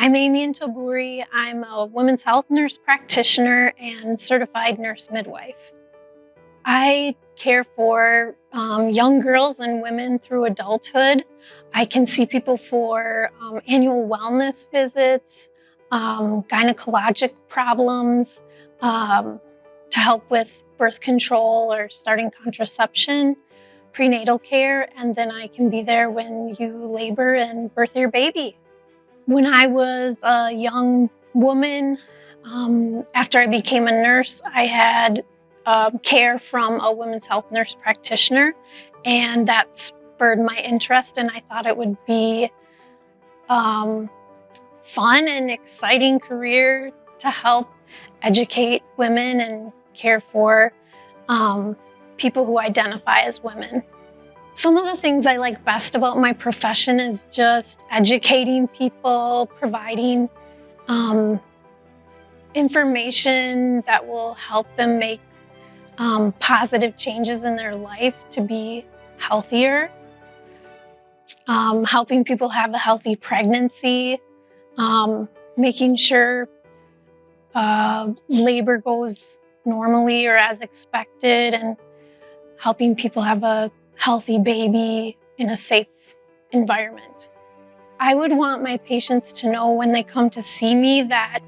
I'm Amy Ntoburi. I'm a women's health nurse practitioner and certified nurse midwife. I care for young girls and women through adulthood. I can see people for annual wellness visits, gynecologic problems, to help with birth control or starting contraception, prenatal care, and then I can be there when you labor and birth your baby. When I was a young woman, after I became a nurse, I had care from a women's health nurse practitioner, and that spurred my interest, and I thought it would be fun and exciting career to help educate women and care for people who identify as women. Some of the things I like best about my profession is just educating people, providing information that will help them make positive changes in their life to be healthier, helping people have a healthy pregnancy, making sure labor goes normally or as expected, and helping people have a healthy baby in a safe environment. I would want my patients to know when they come to see me that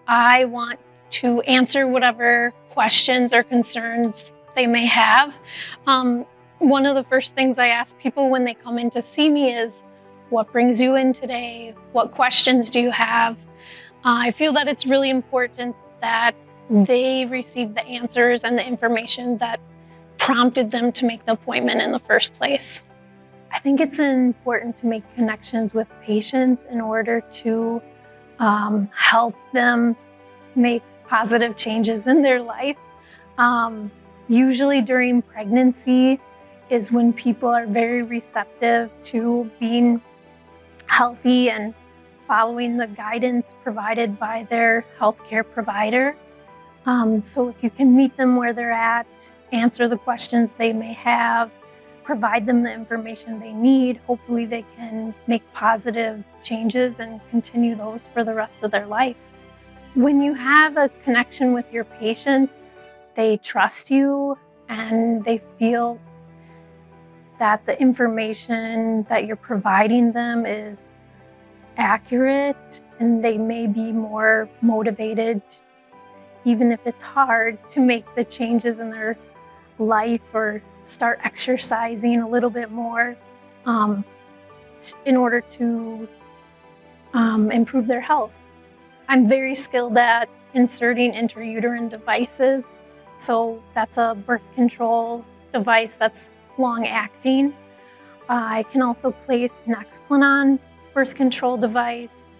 I want to answer whatever questions or concerns they may have. One of the first things I ask people when they come in to see me is, what brings you in today? What questions do you have? I feel that it's really important that they receive the answers and the information that prompted them to make the appointment in the first place. I think it's important to make connections with patients in order to help them make positive changes in their life. Usually during pregnancy is when people are very receptive to being healthy and following the guidance provided by their healthcare provider. So if you can meet them where they're at, answer the questions they may have, provide them the information they need, hopefully they can make positive changes and continue those for the rest of their life. When you have a connection with your patient, they trust you and they feel that the information that you're providing them is accurate, and they may be more motivated, even if it's hard, to make the changes in their life or start exercising a little bit more in order to improve their health. I'm very skilled at inserting intrauterine devices. So that's a birth control device that's long-acting. I can also place Nexplanon birth control device.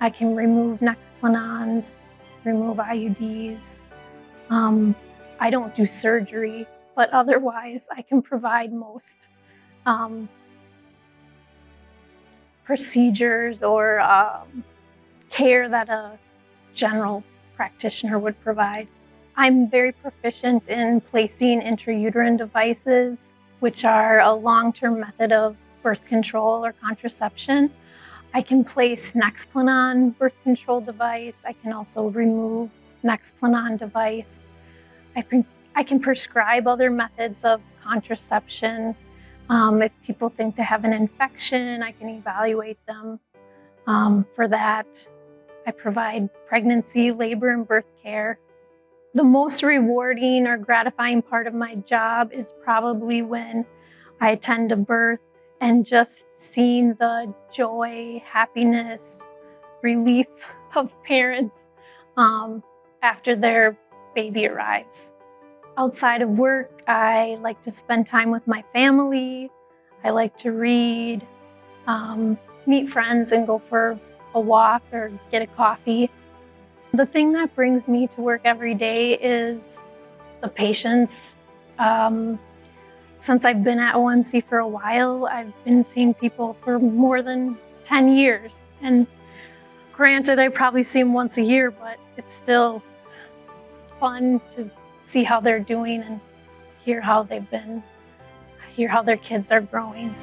I can remove Nexplanons, remove IUDs. I don't do surgery, but otherwise I can provide most procedures or care that a general practitioner would provide. I'm very proficient in placing intrauterine devices, which are a long-term method of birth control or contraception. I can place Nexplanon birth control device. I can also remove Nexplanon device. I can prescribe other methods of contraception. If people think they have an infection, I can evaluate them for that. I provide pregnancy, labor, and birth care. The most rewarding or gratifying part of my job is probably when I attend a birth and just seeing the joy, happiness, relief of parents after their baby arrives. Outside of work, I like to spend time with my family. I like to read, meet friends, and go for a walk or get a coffee. The thing that brings me to work every day is the patients. Since I've been at OMC for a while, I've been seeing people for more than 10 years. And granted, I probably see them once a year, but it's still fun to see how they're doing and hear how they've been, hear how their kids are growing.